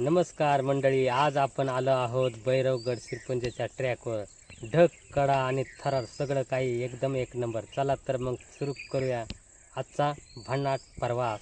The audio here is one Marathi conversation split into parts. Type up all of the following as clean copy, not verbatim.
नमस्कार मंडळी, आज आपण आलो आहोत भैरवगड सिरपुंजीच्या ट्रॅकवर. ढग, कडा आणि थरार सगळं काही एकदम एक नंबर. चला तर मग सुरू करूया आजचा भन्नाट प्रवास.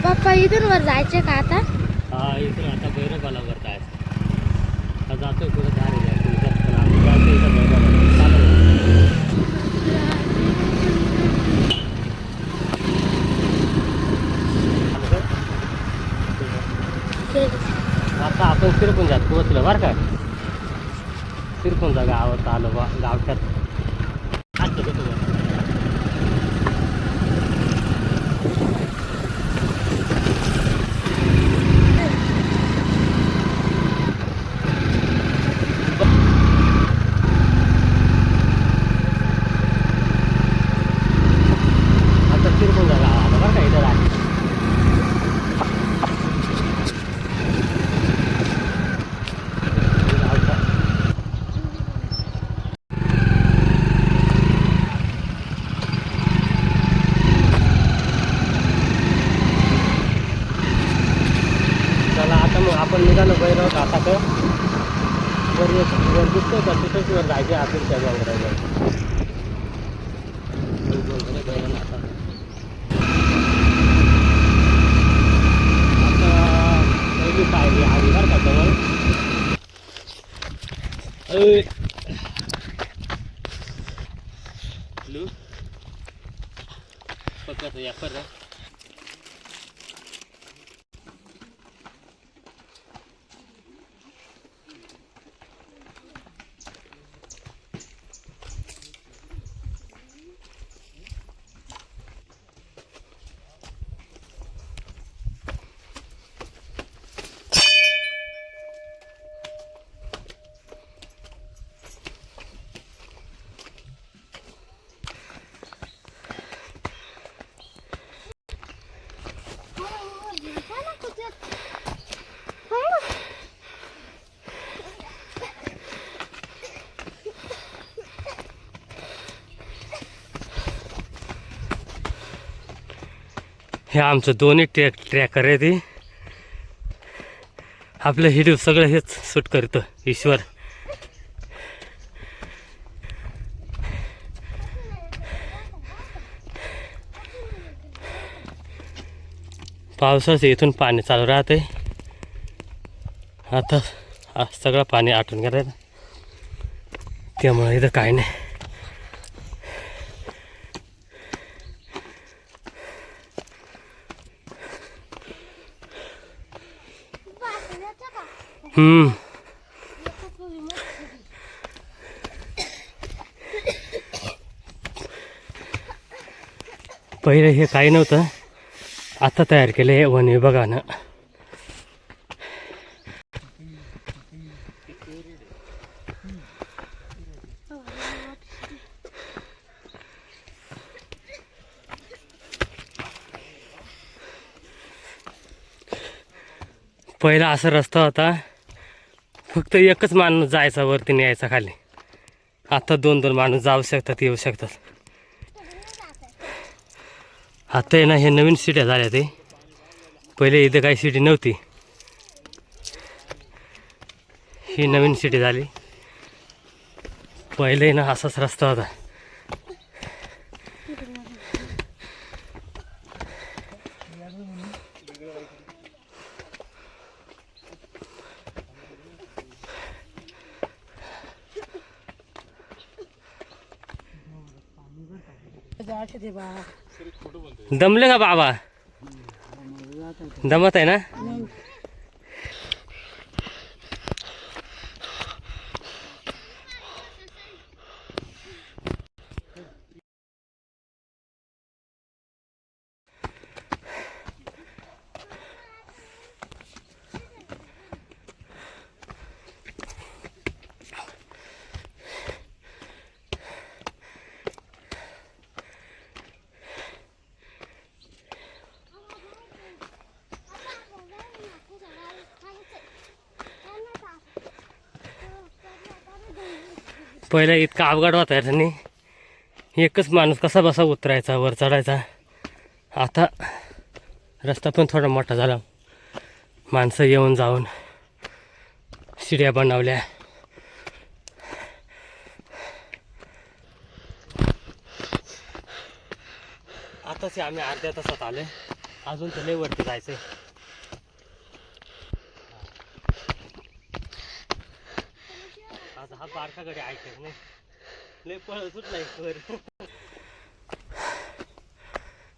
पप्पा इथून वर जायचे का आता? हा, इथून आता भैरवबाला वर जायचं. आता जातोय कुठं दारी जायचं, पण आम्ही जायचं इथं भैरवबाला. चालेल. आता आपण सिरपुंजात पोहोचलो बरं का. सिरपुंजा गावात आलो बा, गावच्यात. आता सिरपुंजा गाव आलं बरं का. इथं आहे आपण निघालो भैरव घाटाकडं. वर दिसतोय का, तिथंच वर जायचे आपण त्या डोंगरावर. भैरव आता पहिली पायरी आली बरं का जवळ. पक्का या पर हे आमचं दोन्ही ट्रॅकर आहे. ते आपलं हिडिओ सगळं हेच शूट करतं ईश्वर. पावसाचं इथून पाणी चालू राहते. आता सगळं पाणी आटून गेलं, त्यामुळे इथं काय नाही. पहिले हे काही नव्हतं, आता तयार केलं हे वन विभागानं. पहिला असा रस्ता होता, फक्त एकच माणूस जायचा वरती न्यायचा खाली. आता दोन दोन माणूस जाऊ शकतात, येऊ शकतात. आता आहे ना, हे नवीन सिट्या झाल्या. ते पहिले इथं काही सिटी नव्हती, ही नवीन सिटी झाली. पहिले ना असाच रस्ता होता. दमले का बाबा? दमत आहे ना. पहिला इतका अवघड होता त्यांनी एकच माणूस कसा बसा उतरायचा वर चढायचा. आता रस्ता पण थोडा मोठा झाला, माणसं येऊन जाऊन शिड्या बनवल्या. आताच आम्ही अर्ध्या तासात आले, अजून तर लय वरती जायचंय. आता हा बारकाकडे ऐकत नाही, लय पळतच नाही वर.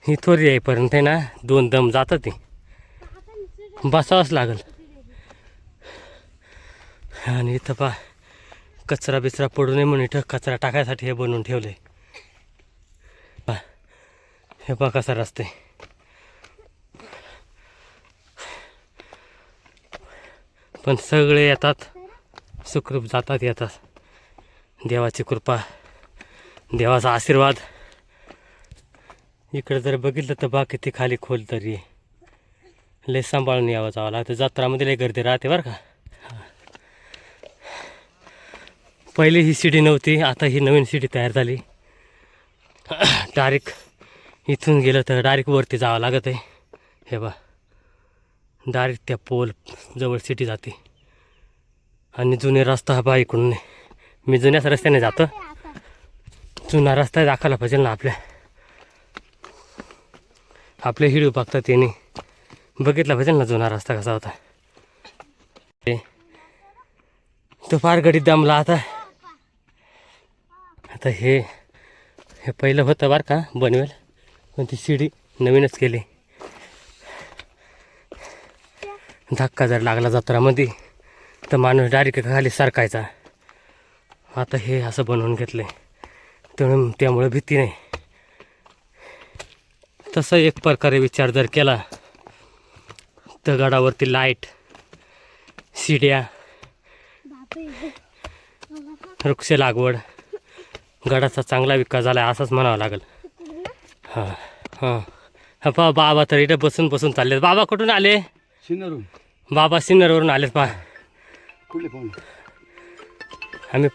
ही थोडी येईपर्यंत आहे ना 2 दम जातात, ती बसावंच लागल. आणि इथं पा कचरा बिचरा पडू नये म्हणून इथं कचरा टाकायसाठी हे बनवून ठेवले. हे पा कसा रस्ते, पण सगळे येतात सुखरूप जातात येतात. देवाची कृपा, देवाचा आशीर्वाद. इकडे जर बघितलं तर बा किती खाली खोल तरी लय सांभाळून यावं जावं लागतं. जत्रामध्ये लय गर्दी राहते बरं का. पहिले ही शिडी नव्हती, आता ही नवीन शिडी तयार झाली. डायरेक्ट इथून गेलं तर डायरेक्ट वरती जावं लागत आहे. हे बा डायरेक्ट त्या पोल जवळ सिटी जाते. आणि जुने रस्ता हा बा इकडून नाही, मी जुन्याच रस्त्याने जातो. जुना रस्ता दाखवला पाहिजे ना आपले हिडू बघतात त्यांनी बघितला पाहिजे ना जुना रस्ता कसा होता. तो फार गडीत दमला. आता हे पहिलं होतं बरं का बनवेल, पण ती शिडी नवीनच केली. धक्का जर लागला जत्रामध्ये तर माणूस डायरेक्ट खाली सरकायचा. आता हे असं बनवून घेतलं आहे, त्यामुळे भीती नाही. तसं एक प्रकारे विचार जर केला तर गडावरती लाईट, शिड्या, वृक्ष लागवड, गडाचा चांगला विकास झाला आहे असंच म्हणावं लागेल. हां हां हा पा बाबा तर इथं बसून बसून चाललेत. बाबा कुठून आले? सिन्नरहून. बाबा सिन्नरवरून आलेत पा. कुठले फोन? आम्ही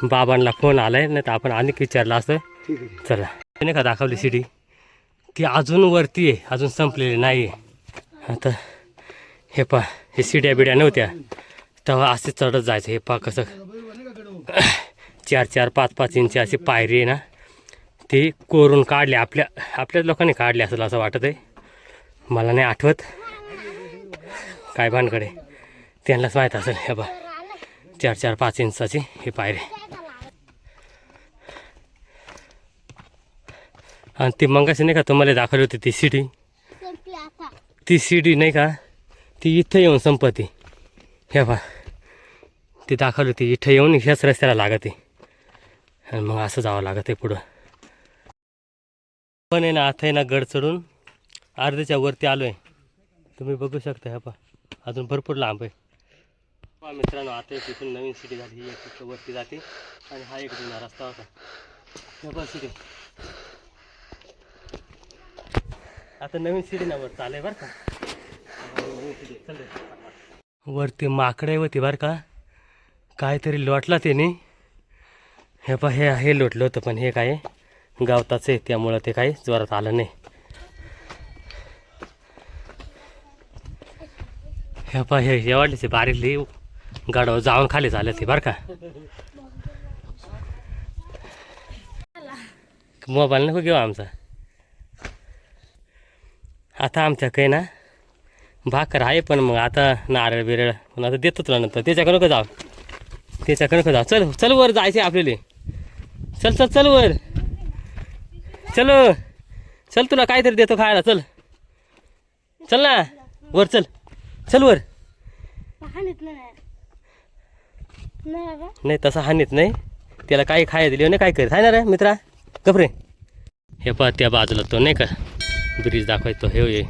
बाबांना फोन आलाय, नाही तर आपण अनेक विचारलं असतं. ठीक आहे. चला नाही का दाखवली शिडी, ती अजून वरती आहे, अजून संपलेली नाही आहे. आता हे पा हे शिड्या बिड्या नव्हत्या तेव्हा असे चढत जायचं. हे पा कसं 4-4, 5-5 इंच अशी पायरी आहे ना, ती कोरून काढली. आपल्याच लोकांनी काढली असेल असं वाटत आहे, मला नाही आठवत काय भानकडे, त्यांनाच माहीत असेल. हे बा 4-4, 5 इंचाची ही पायरी. आणि ती मंगाशी नाही का तुम्हाला दाखवली होती ती शिडी, ती शिडी नाही का ती इथं येऊन संपती. हे बा ती दाखवली होती इथं येऊन ह्याच रस्त्याला लागते आणि मग असं जावं लागत आहे पुढं. पण आहे ना आता आहे ना गड चढून अर्ध्याच्या वरती आलो आहे, तुम्ही बघू शकता. हे पा अजून भरपूर लांब आहे. पहा मित्रांनो, आता तिथून नवीन सिटी झाली, ही एक वरती जाते आणि हा एक जुना रस्ता होता. हे पहा सिटी, आता नवीन सिटी ना वर चालय बरं का. वरती माकडे होती बरं का, काहीतरी लोटला त्याने. हे पहा हे लोटलं होतं, पण हे काय गावताचं आहे त्यामुळं ते काही जोरात आलं नाही. हे पहा हे वाढलीचे बारीकली गाडावर जाऊन खाली झालं ते बरं का. मोबाईल नको घेऊ आमचा. आता आमच्याकडे ना भाकर आहे, पण मग आता नारळ बिरळ पण आता देतो तुला नंतर. त्याच्याकडे नको जाऊ, त्याच्याकडे नको जाऊ. चल चल वर जायचे आपल्याला. चल चल चल वर, चल चल तुला काहीतरी देतो खायला. चल चल ना वर, चल चल वर. नाही तसं हानीत नाही, त्याला काही खायला दिली नाही काय करीत आहे ना रे मित्रा गपरे. हे पहा त्या बाजूला तो नाही का ब्रिज दाखवायचो, हे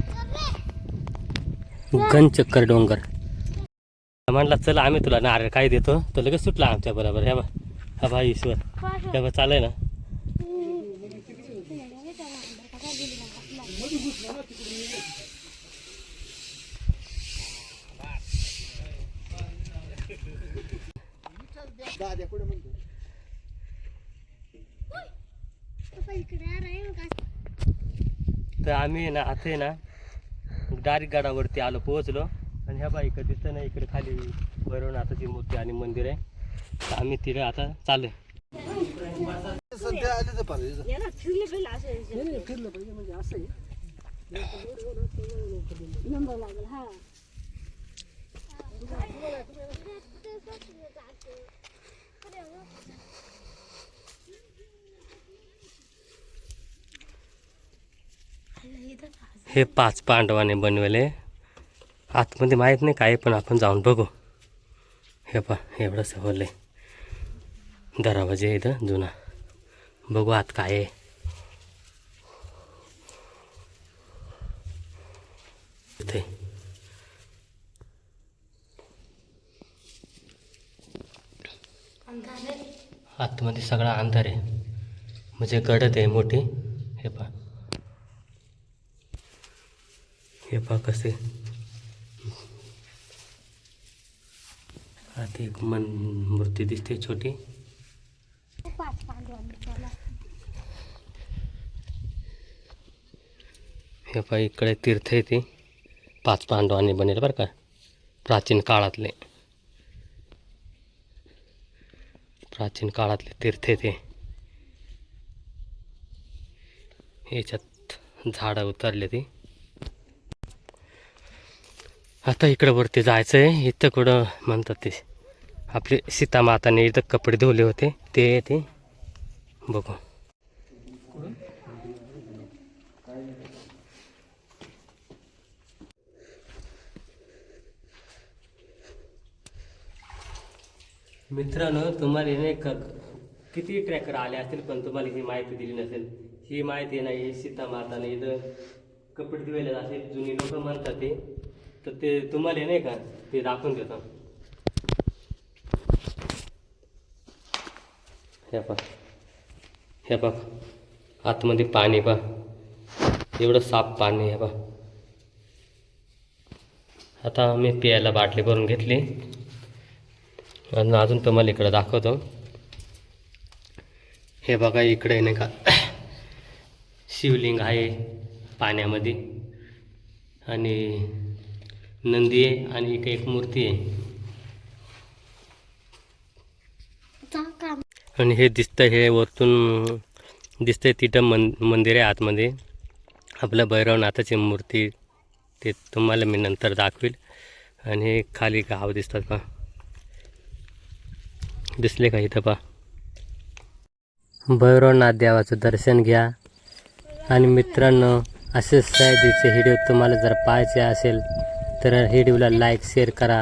गंजचक्कर डोंगर. म्हणला चला आम्ही तुला नारळ काय देतो, तो लगेच सुटला आमच्या बरोबर. ह्या बा हा बा ईश्वर, ह्या बा चालय ना. तर आम्ही ना आता आहे ना डायरेक्ट गडावरती आलो पोहोचलो आणि ह्या बाईकडे दिसतं ना इकडे खाली भैरवनाथाची मूर्ती आणि मंदिर आहे. तर आम्ही तिथे आता चालू सध्या आले तर पाहिजे फिरलं पाहिजे म्हणजे असं आहे. हे 5 पांडवाने बनवले. आतमध्ये माहीत नाही काय पण आपण जाऊन बघू. हे पा एवढं सवल आहे दरवाजे इथं जुना. बघू आत काय आहे. इथे आतमध्ये सगळा अंधार आहे म्हणजे गडद आहे मोठी. हे पा हे पा कसे आत एक मूर्ती दिसते छोटी. हे पा इकडे तीर्थ आहे ती 5 पांडवांनी बनेल बरं का, प्राचीन काळातले तीर्थ आहे ते. ह्याच्यात झाडं उतरले ती. आता इकडं वरती जायचं आहे. इथं कुठं म्हणतात ते आपले सीतामाताने इथं कपडे धुवले होते ते बघू. मित्रांनो तुम्हाला नाही का किती ट्रॅकर आले असतील पण तुम्हाला ही माहिती दिली नसेल. ही माहिती नाही ही सीतामाताने इथं कपडे धुवले असे जुनी लोक म्हणतात ते. तर ते तुम्हाला नाही का ते दाखवून देतो. हे बघ आतमध्ये पाणी पा एवढं साफ पाणी आहे बा. आता मी प्यायला बाटली भरून घेतली आणि अजून तुम्हाला इकडं दाखवतो. हे बघा इकडे नाही का शिवलिंग आहे पाण्यामध्ये आणि नंदी आहे आणि इकडे एक मूर्ती आहे. आणि हे दिसतं हे वरतून दिसतंय तिथं मंदिर आहे आतमध्ये आपलं भैरवनाथाची मूर्ती. ते तुम्हाला मी नंतर दाखवेल. आणि हे खाली गाव दिसतात पा दिसले का इथं पा. भैरवनाथ देवाचं दर्शन घ्या. आणि मित्रांनो असेच सह्याद्रीचे व्हिडिओ तुम्हाला जर पाहायचे असेल तर व्हिडिओला लाईक शेअर करा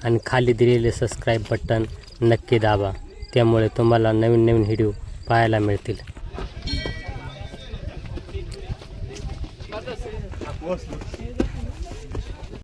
आणि खाली दिलेले सबस्क्राईब बटन नक्की दाबा. त्यामुळे तुम्हाला नवीन नवीन व्हिडिओ पाहायला मिळतील.